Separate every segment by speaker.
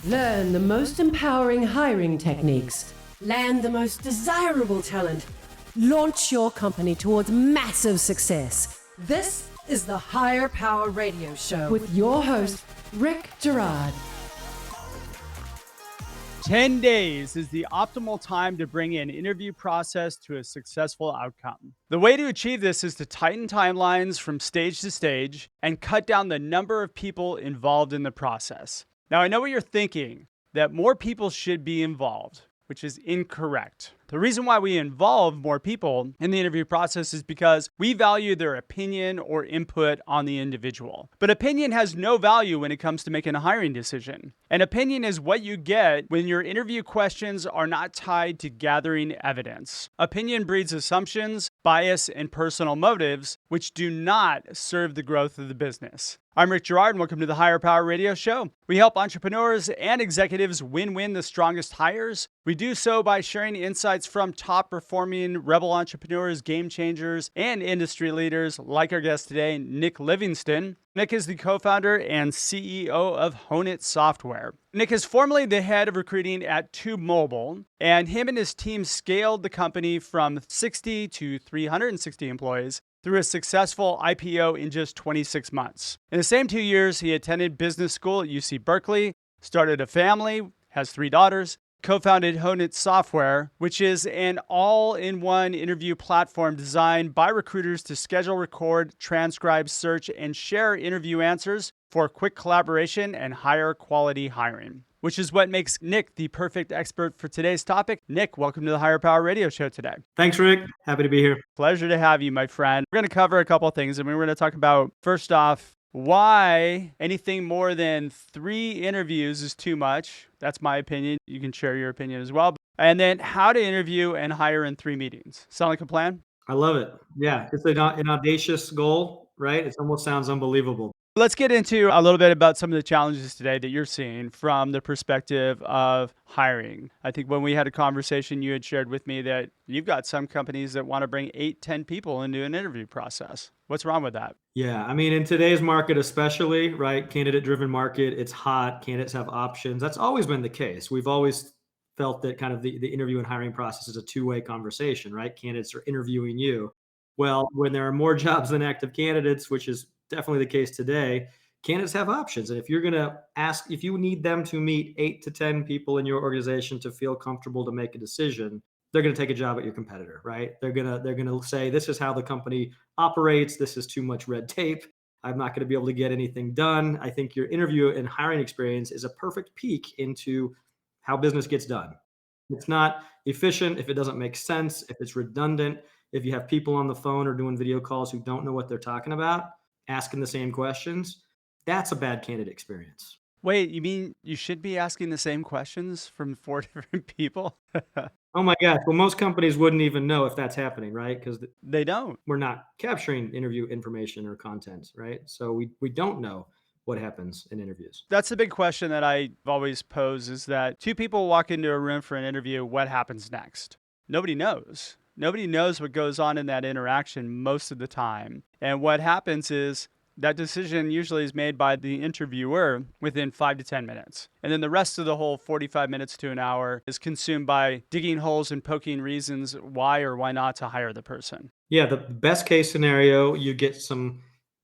Speaker 1: Learn the most empowering hiring techniques. Land the most desirable talent. Launch your company towards massive success. This is the Higher Power Radio Show with your host, Rick Girard.
Speaker 2: 10 days is the optimal time to bring an interview process to a successful outcome. The way to achieve this is to tighten timelines from stage to stage and cut down the number of people involved in the process. Now, I know what you're thinking, that more people should be involved, which is incorrect. The reason why we involve more people in the interview process is because we value their opinion or input on the individual. But opinion has no value when it comes to making a hiring decision. An opinion is what you get when your interview questions are not tied to gathering evidence. Opinion breeds assumptions, bias, and personal motives, which do not serve the growth of the business. I'm Rick Girard, and welcome to the Higher Power Radio Show. We help entrepreneurs and executives win the strongest hires. We do so by sharing insights from top-performing rebel entrepreneurs, game changers, and industry leaders like our guest today, Nick Livingston. Nick is the co-founder and CEO of Honeit Software. Nick is formerly the head of recruiting at TubeMobile, and him and his team scaled the company from 60 to 360 employees through a successful IPO in just 26 months. In the same 2 years, he attended business school at UC Berkeley, started a family, has 3 daughters, co-founded Honeit Software, which is an all-in-one interview platform designed by recruiters to schedule, record, transcribe, search, and share interview answers for quick collaboration and higher quality hiring, which is what makes Nick the perfect expert for today's topic. Nick, welcome to the Higher Power Radio Show today.
Speaker 3: Thanks, Rick. Happy to be here.
Speaker 2: Pleasure to have you, my friend. We're going to cover a couple of things, and we're going to talk about, first off, why anything more than 3 interviews is too much. That's my opinion. You can share your opinion as well. And then how to interview and hire in 3 meetings. Sound like a plan?
Speaker 3: I love it. Yeah, it's an audacious goal, right? It almost sounds unbelievable.
Speaker 2: Let's get into a little bit about some of the challenges today that you're seeing from the perspective of hiring. I think when we had a conversation, you had shared with me that you've got some companies that want to bring 8, 10 people into an interview process. What's wrong with that?
Speaker 3: Yeah, I mean, in today's market especially, right? Candidate-driven market, it's hot. Candidates have options. That's always been the case. We've always felt that kind of the interview and hiring process is a two-way conversation, right? Candidates are interviewing you. Well, when there are more jobs than active candidates, which is definitely the case today, candidates have options. And if you're going to ask, if you need them to meet 8 to 10 people in your organization to feel comfortable to make a decision, they're going to take a job at your competitor, right? They're going to say, this is how the company operates. This is too much red tape. I'm not going to be able to get anything done. I think your interview and hiring experience is a perfect peek into how business gets done. It's not efficient if it doesn't make sense, if it's redundant, if you have people on the phone or doing video calls who don't know what they're talking about, asking the same questions. That's a bad candidate experience.
Speaker 2: Wait, you mean you should be asking the same questions from 4 different people?
Speaker 3: Oh my gosh. Well, most companies wouldn't even know if that's happening, right? Because
Speaker 2: They don't.
Speaker 3: we're not capturing interview information or content, right? So we don't know what happens in interviews.
Speaker 2: That's the big question that I always pose is that 2 people walk into a room for an interview, what happens next? Nobody knows. Nobody knows what goes on in that interaction most of the time. And what happens is that decision usually is made by the interviewer within 5 to 10 minutes. And then the rest of the whole 45 minutes to an hour is consumed by digging holes and poking reasons why or why not to hire the person.
Speaker 3: Yeah, the best case scenario, you get some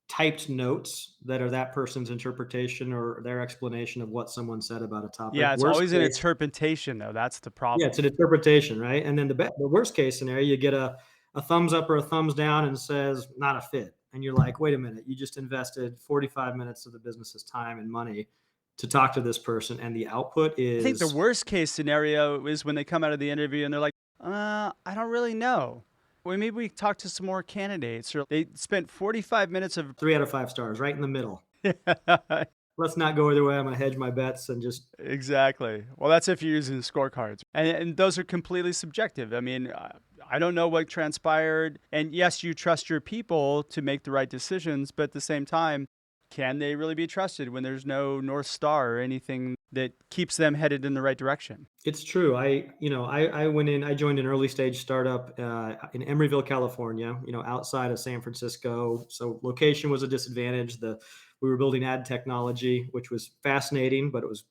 Speaker 3: typed notes that are that person's interpretation or their explanation of what someone said about a topic.
Speaker 2: Yeah, it's
Speaker 3: Worst
Speaker 2: always an
Speaker 3: case-
Speaker 2: interpretation, though. That's the problem.
Speaker 3: Yeah, it's an interpretation, right? And then the worst case scenario, you get a thumbs up or a thumbs down and says not a fit. And you're like, wait a minute, you just invested 45 minutes of the business's time and money to talk to this person, and the output is.
Speaker 2: I think the worst case scenario is when they come out of the interview and they're like, I don't really know. Well, maybe we talk to some more candidates, or they spent 45 minutes of
Speaker 3: 3 out of 5 stars, right in the middle. Let's not go either way. I'm going to hedge my bets and just.
Speaker 2: Exactly. Well, that's if you're using scorecards. And those are completely subjective. I mean, I don't know what transpired. And yes, you trust your people to make the right decisions, but at the same time, can they really be trusted when there's no North Star or anything that keeps them headed in the right direction?
Speaker 3: It's true. I joined an early stage startup in Emeryville, California, outside of San Francisco. So location was a disadvantage. We were building ad technology, which was fascinating, but it was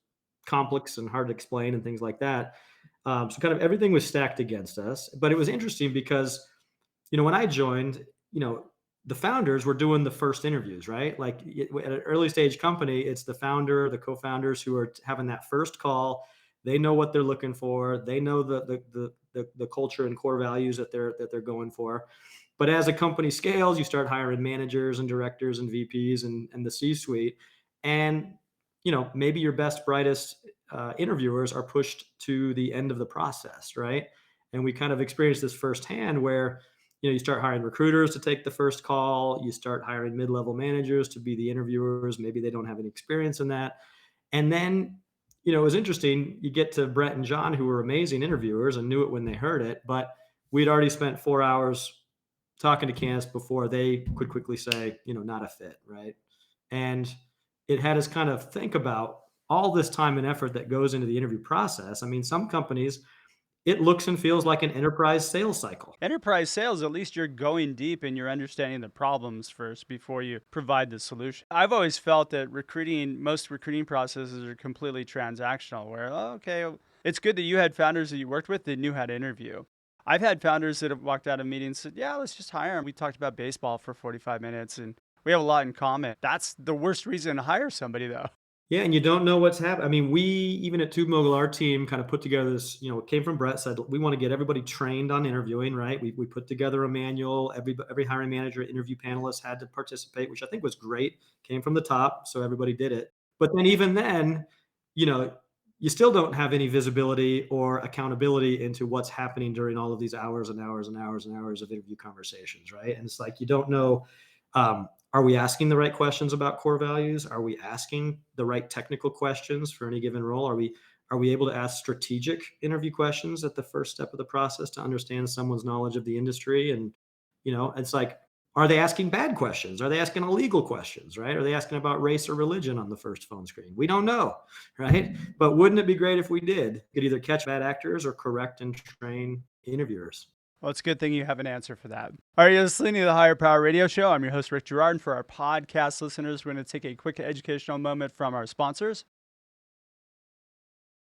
Speaker 3: complex and hard to explain and things like that. So kind of everything was stacked against us. But it was interesting because, when I joined, the founders were doing the first interviews, right? Like at an early stage company, it's the founder, the co-founders who are having that first call. They know what they're looking for. They know the culture and core values that they're going for. But as a company scales, you start hiring managers and directors and VPs and the C-suite. And, maybe your best, brightest interviewers are pushed to the end of the process, right? And we kind of experienced this firsthand where, you start hiring recruiters to take the first call. You start hiring mid-level managers to be the interviewers. Maybe they don't have any experience in that. And then, it was interesting. You get to Brett and John, who were amazing interviewers and knew it when they heard it, but we'd already spent 4 hours talking to candidates before they could quickly say, not a fit, right? And it had us kind of think about all this time and effort that goes into the interview process. I mean, some companies, it looks and feels like an enterprise sales cycle.
Speaker 2: Enterprise sales, at least you're going deep and you're understanding the problems first before you provide the solution. I've always felt that most recruiting processes are completely transactional, where, okay, it's good that you had founders that you worked with that knew how to interview. I've had founders that have walked out of meetings and said, yeah, let's just hire them. We talked about baseball for 45 minutes and we have a lot in common. That's the worst reason to hire somebody, though.
Speaker 3: Yeah, and you don't know what's happening. I mean, we, even at Tube Mogul, our team kind of put together this, it came from Brett, said, we want to get everybody trained on interviewing, right? We put together a manual. Every hiring manager, interview panelist had to participate, which I think was great. Came from the top, so everybody did it. But then even then, you still don't have any visibility or accountability into what's happening during all of these hours and hours and hours and hours of interview conversations, right? And it's like, you don't know, are we asking the right questions about core values? Are we asking the right technical questions for any given role? Are we able to ask strategic interview questions at the first step of the process to understand someone's knowledge of the industry? And, it's like, are they asking bad questions? Are they asking illegal questions, right? Are they asking about race or religion on the first phone screen? We don't know, right? But wouldn't it be great if we did? Could either catch bad actors or correct and train interviewers.
Speaker 2: Well, it's a good thing you have an answer for that. All right, you're listening to the Higher Power Radio Show. I'm your host, Rick Girard. And for our podcast listeners, we're going to take a quick educational moment from our sponsors.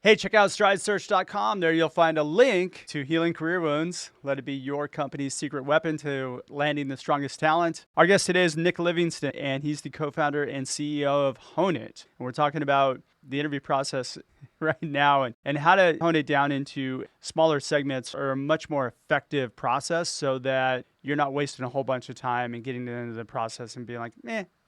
Speaker 2: Hey, check out stridesearch.com. There you'll find a link to healing career wounds. Let it be your company's secret weapon to landing the strongest talent. Our guest today is Nick Livingston, and he's the co-founder and CEO of Honeit. And we're talking about the interview process right now and how to hone it down into smaller segments or a much more effective process so that you're not wasting a whole bunch of time and getting to the end of the process and being like,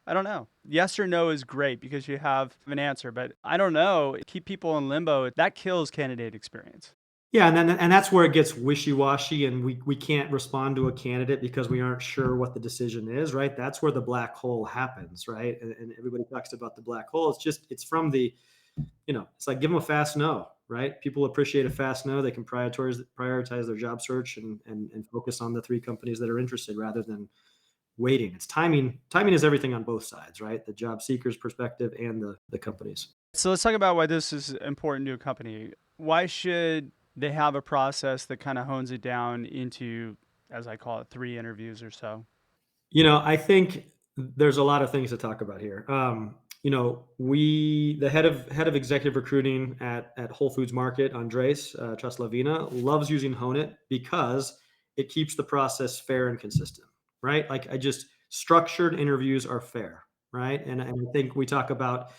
Speaker 2: I don't know. Yes or no is great because you have an answer, but I don't know. Keep people in limbo. That kills candidate experience.
Speaker 3: Yeah, and that's where it gets wishy-washy, and we can't respond to a candidate because we aren't sure what the decision is, right? That's where the black hole happens, right? And everybody talks about the black hole. It's from the, it's like give them a fast no, right? People appreciate a fast no. They can prioritize their job search and focus on the 3 companies that are interested rather than waiting. It's timing. Timing is everything on both sides, right? The job seeker's perspective and the companies.
Speaker 2: So let's talk about why this is important to a company. Why should they have a process that kind of hones it down into, as I call it, 3 interviews or so?
Speaker 3: I think there's a lot of things to talk about here. The head of executive recruiting at Whole Foods Market, Andres Traslavina, loves using Honeit because it keeps the process fair and consistent, right? Like structured interviews are fair, right? And I think we talk about,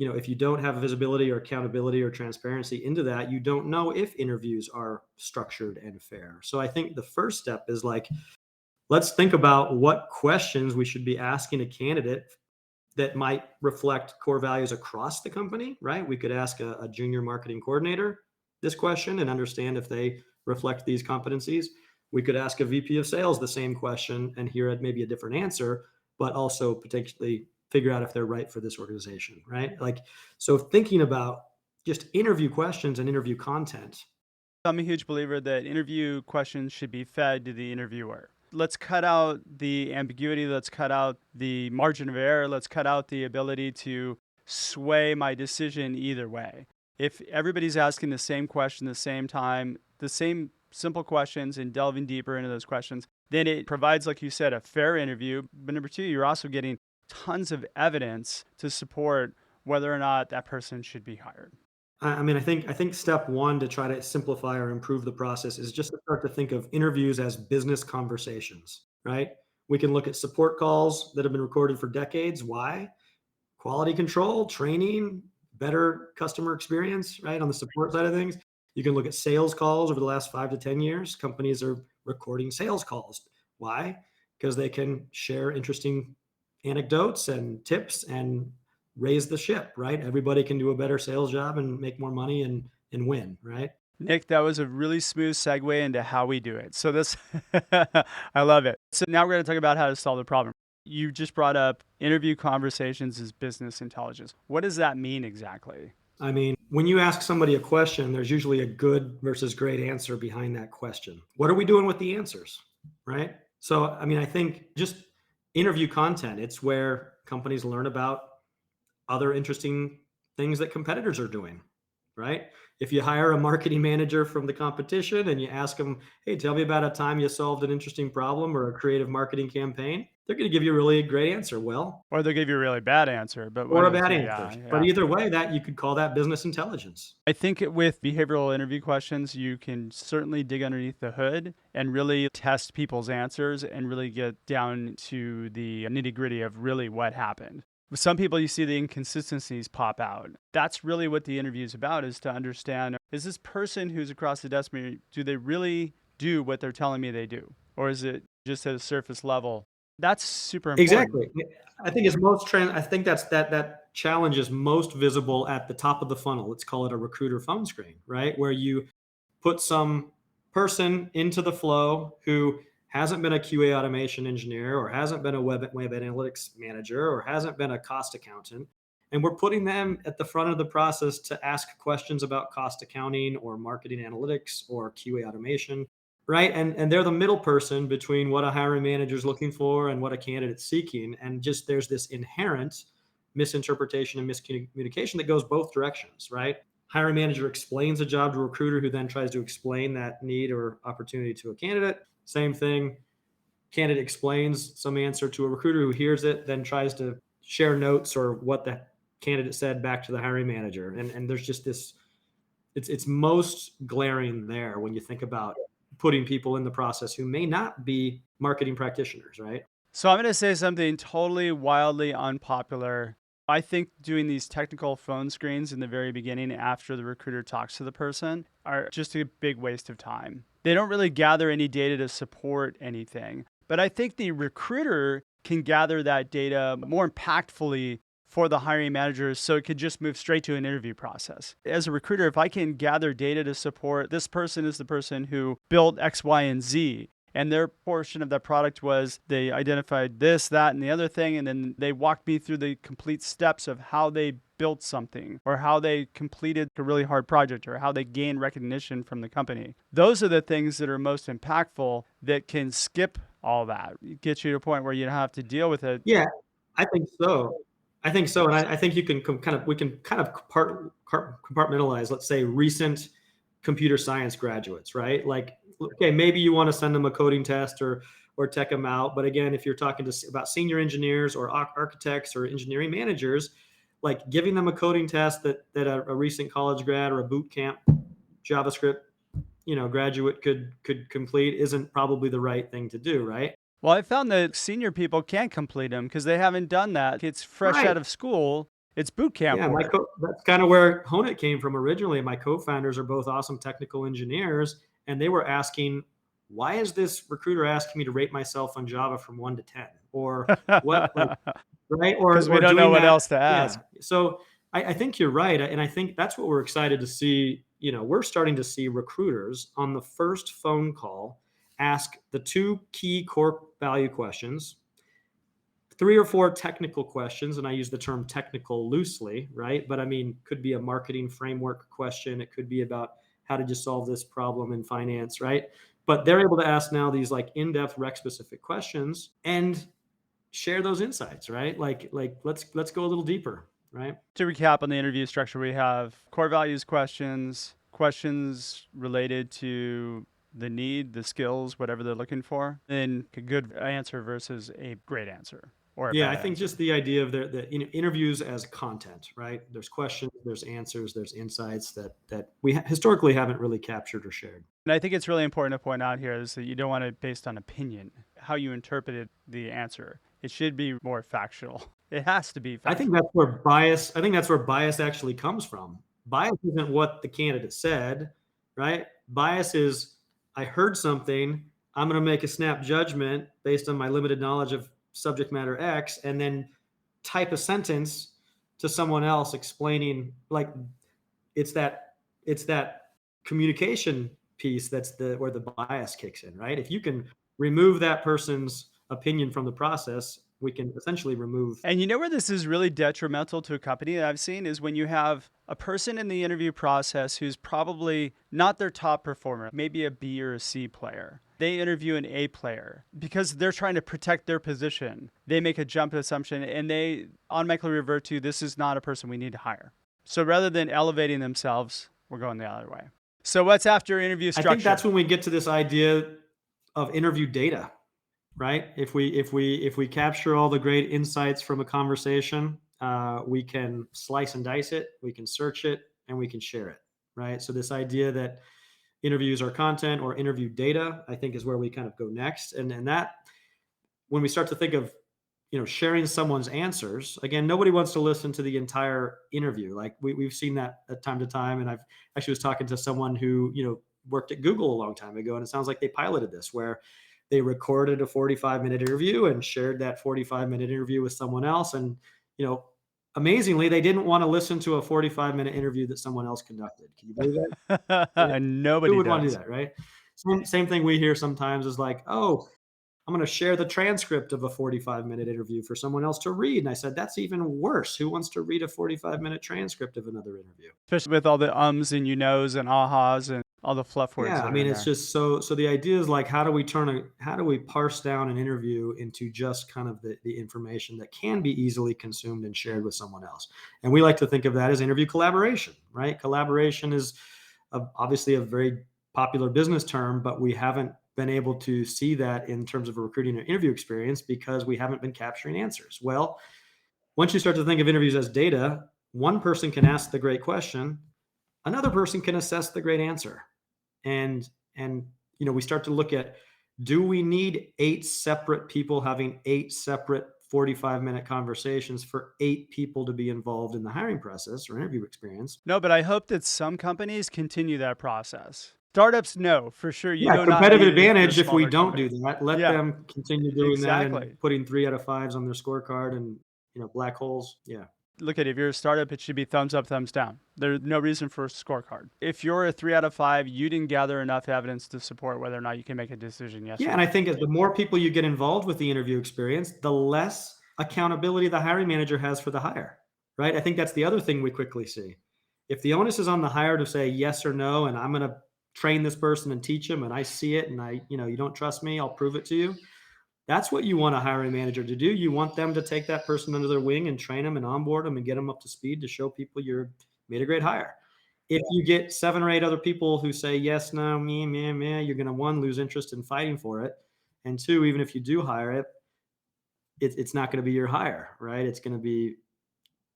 Speaker 3: if you don't have visibility or accountability or transparency into that, you don't know if interviews are structured and fair. So I think the first step is let's think about what questions we should be asking a candidate that might reflect core values across the company, right? We could ask a junior marketing coordinator this question and understand if they reflect these competencies. We could ask a VP of sales the same question and hear maybe a different answer, but also potentially figure out if they're right for this organization, right? So thinking about just interview questions and interview content.
Speaker 2: I'm a huge believer that interview questions should be fed to the interviewer. Let's cut out the ambiguity. Let's cut out the margin of error. Let's cut out the ability to sway my decision either way. If everybody's asking the same question the same time, the same simple questions and delving deeper into those questions, then it provides, like you said, a fair interview. But number 2, you're also getting tons of evidence to support whether or not that person should be hired.
Speaker 3: I think step one to try to simplify or improve the process is just to start to think of interviews as business conversations, right? We can look at support calls that have been recorded for decades. Why? Quality control, training, better customer experience, right? On the support side of things. You can look at sales calls over the last 5 to 10 years. Companies are recording sales calls. Why? Because they can share interesting anecdotes and tips and raise the ship, right? Everybody can do a better sales job and make more money and win, right?
Speaker 2: Nick, that was a really smooth segue into how we do it. So this, I love it. So now we're going to talk about how to solve the problem. You just brought up interview conversations as business intelligence. What does that mean exactly?
Speaker 3: I mean, when you ask somebody a question, there's usually a good versus great answer behind that question. What are we doing with the answers? Right? So, I think just interview content, it's where companies learn about other interesting things that competitors are doing, right? If you hire a marketing manager from the competition and you ask them, hey, tell me about a time you solved an interesting problem or a creative marketing campaign, they're going to give you a really great answer. Well,
Speaker 2: Or they'll give you a really bad answer, but
Speaker 3: or
Speaker 2: one
Speaker 3: a
Speaker 2: of the
Speaker 3: bad
Speaker 2: two,
Speaker 3: answer.
Speaker 2: yeah,
Speaker 3: But
Speaker 2: yeah.
Speaker 3: either way, that you could call that business intelligence.
Speaker 2: I think with behavioral interview questions, you can certainly dig underneath the hood and really test people's answers and really get down to the nitty gritty of really what happened. With some people, you see the inconsistencies pop out. That's really what the interview is about, is to understand, is this person who's across the desk from me, do they really do what they're telling me they do? Or is it just at a surface level? That's super important.
Speaker 3: Exactly. I think that challenge is most visible at the top of the funnel. Let's call it a recruiter phone screen, right? Where you put some person into the flow who hasn't been a QA automation engineer or hasn't been a web analytics manager or hasn't been a cost accountant. And we're putting them at the front of the process to ask questions about cost accounting or marketing analytics or QA automation, right? And they're the middle person between what a hiring manager is looking for and what a candidate's seeking. And just there's this inherent misinterpretation and miscommunication that goes both directions, right? Hiring manager explains a job to a recruiter who then tries to explain that need or opportunity to a candidate. Same thing. Candidate explains some answer to a recruiter who hears it, then tries to share notes or what the candidate said back to the hiring manager. And there's just this, it's most glaring there when you think about putting people in the process who may not be marketing practitioners, right?
Speaker 2: So I'm going to say something totally wildly unpopular. I think doing these technical phone screens in the very beginning after the recruiter talks to the person are just a big waste of time. They don't really gather any data to support anything. But I think the recruiter can gather that data more impactfully for the hiring managers so it could just move straight to an interview process. As a recruiter, if I can gather data to support this person is the person who built X, Y, and Z, and their portion of that product was they identified this, that, and the other thing. And then they walked me through the complete steps of how they built something or how they completed a really hard project or how they gained recognition from the company. Those are the things that are most impactful that can skip all that, get you to a point where you don't have to deal with it.
Speaker 3: Yeah, I think so. I think so. And I think you can we can kind of compartmentalize, let's say, recent computer science graduates, right? Like, okay, maybe you want to send them a coding test or tech them out. But again, if you're talking about senior engineers or architects or engineering managers, like giving them a coding test that a recent college grad or a boot camp JavaScript, graduate could complete isn't probably the right thing to do, right?
Speaker 2: Well, I found that senior people can't complete them because they haven't done that. It's fresh
Speaker 3: Right.
Speaker 2: out of school. It's boot camp
Speaker 3: Yeah,
Speaker 2: work.
Speaker 3: that's kind of where Honeit came from originally. My co-founders are both awesome technical engineers, and they were asking, why is this recruiter asking me to rate myself on Java from 1 to 10? Or what, like, right?
Speaker 2: Because we
Speaker 3: Or
Speaker 2: don't know
Speaker 3: doing
Speaker 2: what
Speaker 3: that.
Speaker 2: else to
Speaker 3: Yeah.
Speaker 2: ask.
Speaker 3: So I think you're right. And I think that's what we're excited to see. We're starting to see recruiters on the first phone call ask the two key core value questions, 3 or 4 technical questions, and I use the term technical loosely, right? But I mean, could be a marketing framework question. It could be about how did you solve this problem in finance, right? But they're able to ask now these like in-depth rec specific questions and share those insights, right? Like let's go a little deeper, right?
Speaker 2: To recap on the interview structure, we have core values questions, questions related to the need, the skills, whatever they're looking for, then a good answer versus a great answer. or a
Speaker 3: Yeah,
Speaker 2: bad
Speaker 3: I think
Speaker 2: answer.
Speaker 3: just the idea of interviews as content, right? There's questions, there's answers, there's insights that we historically haven't really captured or shared.
Speaker 2: And I think it's really important to point out here is that you don't want it based on opinion, how you interpreted the answer. It should be more factual. It has to be
Speaker 3: I think
Speaker 2: factual.
Speaker 3: that's where bias actually comes from. Bias isn't what the candidate said, right? Bias is I heard something, I'm going to make a snap judgment based on my limited knowledge of subject matter X and then type a sentence to someone else explaining like it's that communication piece that's the where the bias kicks in, right? If you can remove that person's opinion from the process, we can essentially remove.
Speaker 2: And you know where this is really detrimental to a company that I've seen is when you have a person in the interview process who's probably not their top performer, maybe a B or a C player. They interview an A player because they're trying to protect their position. They make a jump assumption and they automatically revert to this is not a person we need to hire. So rather than elevating themselves, we're going the other way. So what's after interview structure?
Speaker 3: I think that's when we get to this idea of interview data, right? If we capture all the great insights from a conversation, we can slice and dice it, we can search it, and we can share it, right? So this idea that interviews are content or interview data, I think is where we kind of go next. And that when we start to think of sharing someone's answers, again, nobody wants to listen to the entire interview. Like we've seen that at time to time. And I've actually was talking to someone who worked at Google a long time ago, and it sounds like they piloted this where they recorded a 45-minute interview and shared that 45-minute interview with someone else. And amazingly, they didn't want to listen to a 45-minute interview that someone else conducted. Can you believe that? Yeah.
Speaker 2: Nobody
Speaker 3: Who would
Speaker 2: does.
Speaker 3: want to do that, right? Same thing we hear sometimes is like, oh, I'm going to share the transcript of a 45-minute interview for someone else to read. And I said, that's even worse. Who wants to read a 45-minute transcript of another interview?
Speaker 2: Especially with all the ums and you knows and ahas and all the fluff words.
Speaker 3: Yeah, I mean, it's just so the idea is like, how do we parse down an interview into just kind of the information that can be easily consumed and shared with someone else? And we like to think of that as interview collaboration, right? Collaboration is obviously a very popular business term, but we haven't been able to see that in terms of a recruiting or interview experience because we haven't been capturing answers. Well, once you start to think of interviews as data, one person can ask the great question, another person can assess the great answer. And we start to look at, do we need 8 separate people having 8 separate 45-minute conversations for 8 people to be involved in the hiring process or interview experience?
Speaker 2: No, but I hope that some companies continue that process. Startups, no, for sure. You do not
Speaker 3: competitive
Speaker 2: need it if you're a
Speaker 3: advantage if we
Speaker 2: smaller
Speaker 3: don't
Speaker 2: company.
Speaker 3: do that. Let
Speaker 2: Yeah,
Speaker 3: them continue doing that
Speaker 2: exactly.
Speaker 3: and putting 3 out of 5s on their scorecard and black holes. Yeah.
Speaker 2: Look at it, if you're a startup, it should be thumbs up, thumbs down. There's no reason for a scorecard. If you're a 3 out of 5, you didn't gather enough evidence to support whether or not you can make a decision. Yes.
Speaker 3: Yeah,
Speaker 2: or
Speaker 3: and
Speaker 2: no.
Speaker 3: I think as the more people you get involved with the interview experience, the less accountability the hiring manager has for the hire, right? I think that's the other thing we quickly see. If the onus is on the hire to say yes or no, and I'm going to train this person and teach them, and I see it, and you don't trust me, I'll prove it to you. That's what you want a hiring manager to do. You want them to take that person under their wing and train them and onboard them and get them up to speed to show people you're made a great hire. If you get 7 or 8 other people who say yes, no, me, you're going to, 1, lose interest in fighting for it. And 2, even if you do hire it, it's not going to be your hire, right? It's going to be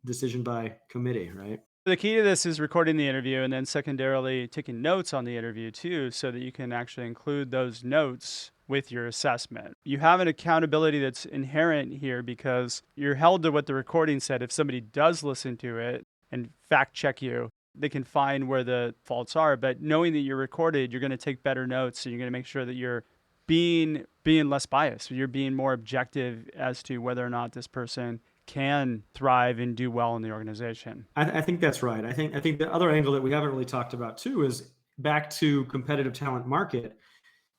Speaker 3: decision by committee, right?
Speaker 2: The key to this is recording the interview and then secondarily taking notes on the interview too, so that you can actually include those notes with your assessment. You have an accountability that's inherent here because you're held to what the recording said. If somebody does listen to it and fact check you, they can find where the faults are. But knowing that you're recorded, you're going to take better notes. So you're going to make sure that you're being less biased. You're being more objective as to whether or not this person can thrive and do well in the organization.
Speaker 3: I think that's right. I think the other angle that we haven't really talked about too is back to competitive talent market.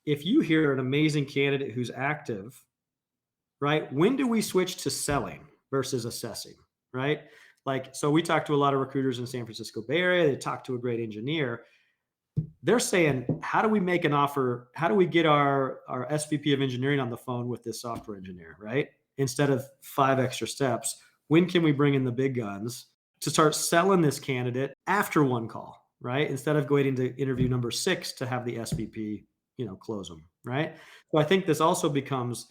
Speaker 3: If you hear an amazing candidate who's active, right? When do we switch to selling versus assessing, right? Like, so we talk to a lot of recruiters in the San Francisco Bay Area. They talk to a great engineer. They're saying, how do we make an offer? How do we get our SVP of engineering on the phone with this software engineer, right? Instead of 5 extra steps, when can we bring in the big guns to start selling this candidate after 1 call, right? Instead of waiting to interview number 6 to have the SVP, close them, right? So I think this also becomes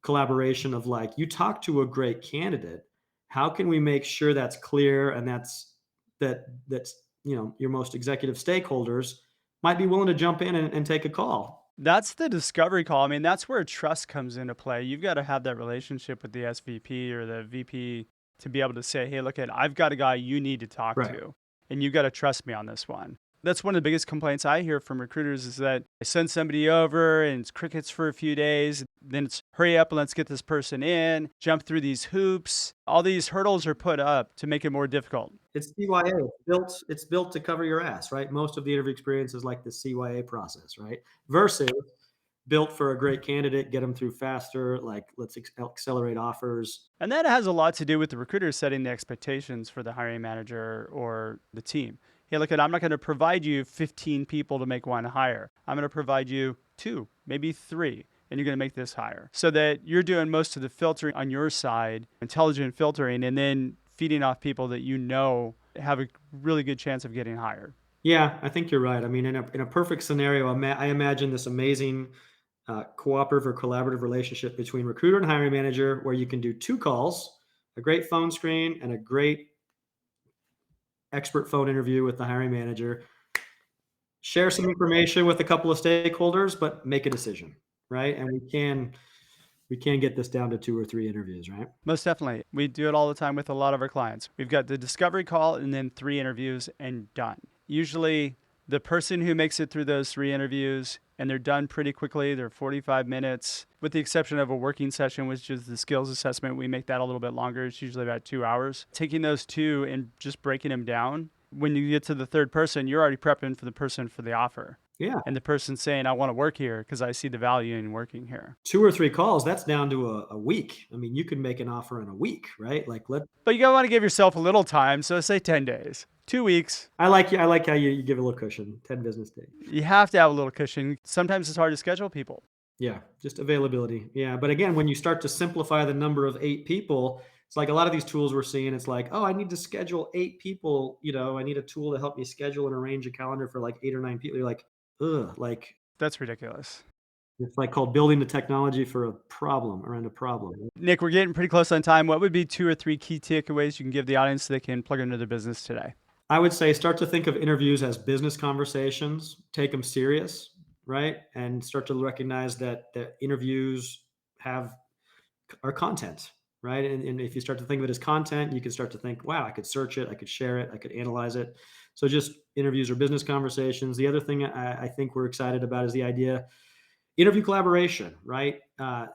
Speaker 3: collaboration of like, you talk to a great candidate. How can we make sure that's clear and that's your most executive stakeholders might be willing to jump in and take a call.
Speaker 2: That's the discovery call. I mean, that's where trust comes into play. You've got to have that relationship with the SVP or the VP to be able to say, hey, look, I've got a guy you need to talk to, and you've got to trust me on this one. That's one of the biggest complaints I hear from recruiters is that I send somebody over and it's crickets for a few days. Then it's hurry up and let's get this person in, jump through these hoops. All these hurdles are put up to make it more difficult.
Speaker 3: It's CYA. It's built to cover your ass, right? Most of the interview experience is like the CYA process, right? Versus built for a great candidate, get them through faster, like let's accelerate offers.
Speaker 2: And that has a lot to do with the recruiter setting the expectations for the hiring manager or the team. Hey, look, I'm not going to provide you 15 people to make one hire. I'm going to provide you 2, maybe 3, and you're going to make this hire. So that you're doing most of the filtering on your side, intelligent filtering, and then feeding off people that you know have a really good chance of getting hired.
Speaker 3: Yeah, I think you're right. I mean, in a perfect scenario, I imagine this amazing cooperative or collaborative relationship between recruiter and hiring manager where you can do 2 calls, a great phone screen, and a great expert phone interview with the hiring manager, share some information with a couple of stakeholders, but make a decision, right? And we can get this down to 2 or 3 interviews, right?
Speaker 2: Most definitely. We do it all the time with a lot of our clients. We've got the discovery call and then 3 interviews and done. Usually the person who makes it through those 3 interviews and they're done pretty quickly, they're 45 minutes, with the exception of a working session, which is the skills assessment. We make that a little bit longer. It's usually about 2 hours. Taking those 2 and just breaking them down. When you get to the 3rd person, you're already prepping for the person for the offer.
Speaker 3: Yeah.
Speaker 2: And the person saying, I want to work here because I see the value in working here.
Speaker 3: 2 or 3 calls, that's down to a week. I mean, you can make an offer in a week, right?
Speaker 2: But you want to give yourself a little time. So say 10 days. 2 weeks.
Speaker 3: I like how you give a little cushion, 10 business days.
Speaker 2: You have to have a little cushion. Sometimes it's hard to schedule people.
Speaker 3: Yeah, just availability. Yeah, but again, when you start to simplify the number of 8 people, it's like a lot of these tools we're seeing, it's like, oh, I need to schedule 8 people. I need a tool to help me schedule and arrange a calendar for like 8 or 9 people. You're like, ugh, like.
Speaker 2: That's ridiculous.
Speaker 3: It's like called building the technology for a problem around a problem.
Speaker 2: Nick, we're getting pretty close on time. What would be 2 or 3 key takeaways you can give the audience so they can plug into their business today?
Speaker 3: I would say start to think of interviews as business conversations, take them serious, right? And start to recognize that interviews are content, right? And if you start to think of it as content, you can start to think, wow, I could search it, I could share it, I could analyze it. So just interviews are business conversations. The other thing I think we're excited about is the idea, interview collaboration, right?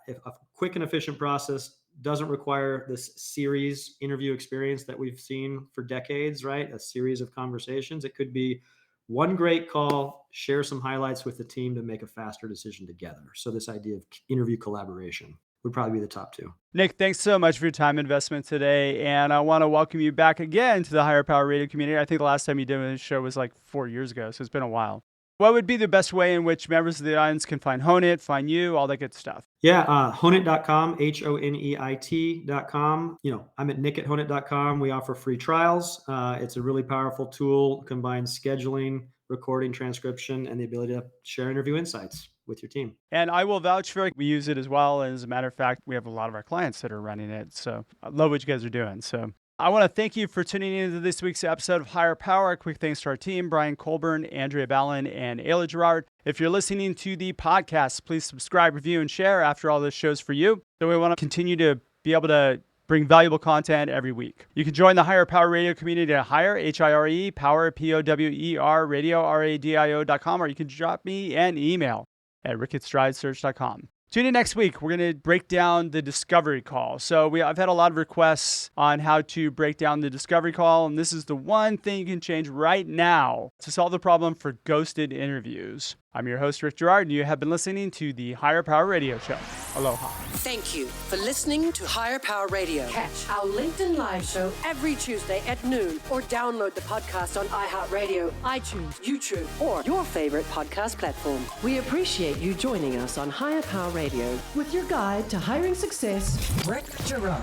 Speaker 3: If a quick and efficient process doesn't require this series interview experience that we've seen for decades, right? A series of conversations. It could be one great call, share some highlights with the team to make a faster decision together. So this idea of interview collaboration would probably be the top 2.
Speaker 2: Nick, thanks so much for your time investment today. And I want to welcome you back again to the Higher Power Radio community. I think the last time you did this show was like 4 years ago, so it's been a while. What would be the best way in which members of the audience can find Honeit, find you, all that good stuff?
Speaker 3: Yeah, Honeit.com, Honeit.com. I'm at nick@honeit.com. We offer free trials. It's a really powerful tool, combines scheduling, recording, transcription, and the ability to share interview insights with your team.
Speaker 2: And I will vouch for it. We use it as well. And as a matter of fact, we have a lot of our clients that are running it. So I love what you guys are doing. So I want to thank you for tuning into this week's episode of Higher Power. Quick thanks to our team, Brian Colburn, Andrea Ballin, and Rick Girard. If you're listening to the podcast, please subscribe, review, and share after all this show's for you. So we want to continue to be able to bring valuable content every week. You can join the Higher Power Radio community at Higher, H-I-R-E, Power, P-O-W-E-R, radio, R-A-D-I-O.com, or you can drop me an email at rick@stridesearch.com. Tune in next week. We're going to break down the discovery call. So I've had a lot of requests on how to break down the discovery call, and this is the one thing you can change right now to solve the problem for ghosted interviews. I'm your host, Rick Girard, and you have been listening to the Higher Power Radio Show. Aloha.
Speaker 4: Thank you for listening to Higher Power Radio.
Speaker 1: Catch our LinkedIn Live show every Tuesday at noon, or download the podcast on iHeartRadio, iTunes, YouTube, or your favorite podcast platform. We appreciate you joining us on Higher Power Radio with your guide to hiring success, Rick Girard.